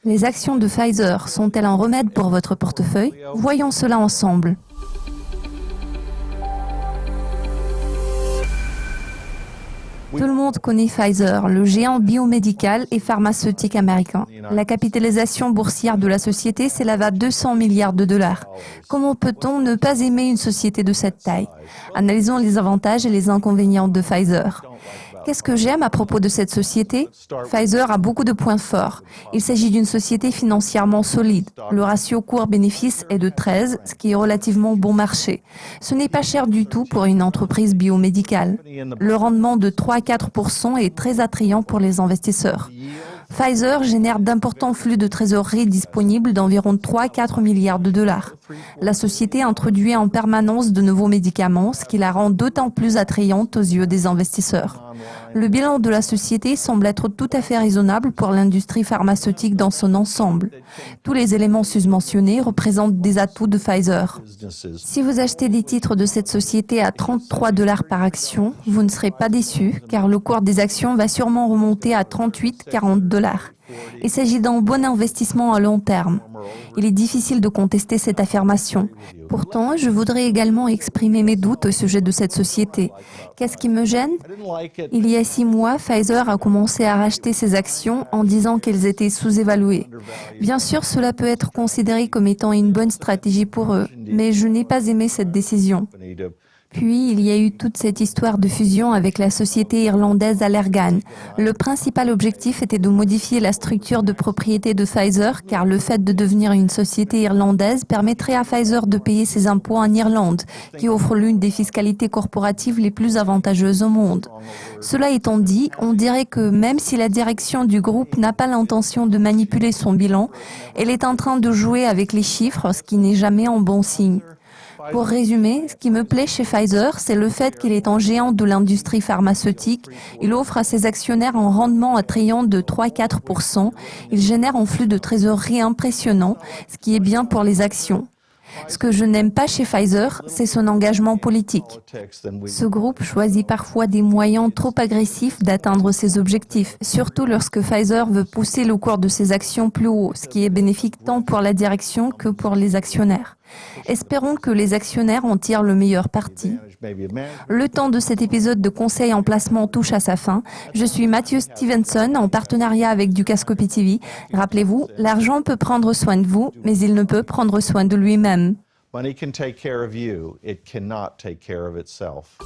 Les actions de Pfizer sont-elles un remède pour votre portefeuille? Voyons cela ensemble. Tout le monde connaît Pfizer, le géant biomédical et pharmaceutique américain. La capitalisation boursière de la société s'élève à 200 milliards de dollars. Comment peut-on ne pas aimer une société de cette taille? Analysons les avantages et les inconvénients de Pfizer. Qu'est-ce que j'aime à propos de cette société? Pfizer a beaucoup de points forts. Il s'agit d'une société financièrement solide. Le ratio cours-bénéfice est de 13, ce qui est relativement bon marché. Ce n'est pas cher du tout pour une entreprise biomédicale. Le rendement de 3 à 4% est très attrayant pour les investisseurs. Pfizer génère d'importants flux de trésorerie disponibles d'environ 3 à 4 milliards de dollars. La société introduit en permanence de nouveaux médicaments, ce qui la rend d'autant plus attrayante aux yeux des investisseurs. Le bilan de la société semble être tout à fait raisonnable pour l'industrie pharmaceutique dans son ensemble. Tous les éléments susmentionnés représentent des atouts de Pfizer. Si vous achetez des titres de cette société à 33 $ par action, vous ne serez pas déçu, car le cours des actions va sûrement remonter à 38-40 $. Il s'agit d'un bon investissement à long terme. Il est difficile de contester cette affirmation. Pourtant, je voudrais également exprimer mes doutes au sujet de cette société. Qu'est-ce qui me gêne? Il y a 6 mois, Pfizer a commencé à racheter ses actions en disant qu'elles étaient sous-évaluées. Bien sûr, cela peut être considéré comme étant une bonne stratégie pour eux, mais je n'ai pas aimé cette décision. Puis, il y a eu toute cette histoire de fusion avec la société irlandaise Allergan. Le principal objectif était de modifier la structure de propriété de Pfizer, car le fait de devenir une société irlandaise permettrait à Pfizer de payer ses impôts en Irlande, qui offre l'une des fiscalités corporatives les plus avantageuses au monde. Cela étant dit, on dirait que même si la direction du groupe n'a pas l'intention de manipuler son bilan, elle est en train de jouer avec les chiffres, ce qui n'est jamais un bon signe. Pour résumer, ce qui me plaît chez Pfizer, c'est le fait qu'il est un géant de l'industrie pharmaceutique. Il offre à ses actionnaires un rendement attrayant de 3 à 4%. Il génère un flux de trésorerie impressionnant, ce qui est bien pour les actions. Ce que je n'aime pas chez Pfizer, c'est son engagement politique. Ce groupe choisit parfois des moyens trop agressifs d'atteindre ses objectifs, surtout lorsque Pfizer veut pousser le cours de ses actions plus haut, ce qui est bénéfique tant pour la direction que pour les actionnaires. Espérons que les actionnaires en tirent le meilleur parti. Le temps de cet épisode de conseil en placement touche à sa fin. Je suis Matthew Stevenson en partenariat avec Dukascopy TV. Rappelez-vous, l'argent peut prendre soin de vous, mais il ne peut prendre soin de lui-même. Money can take care of you, it cannot take care of itself.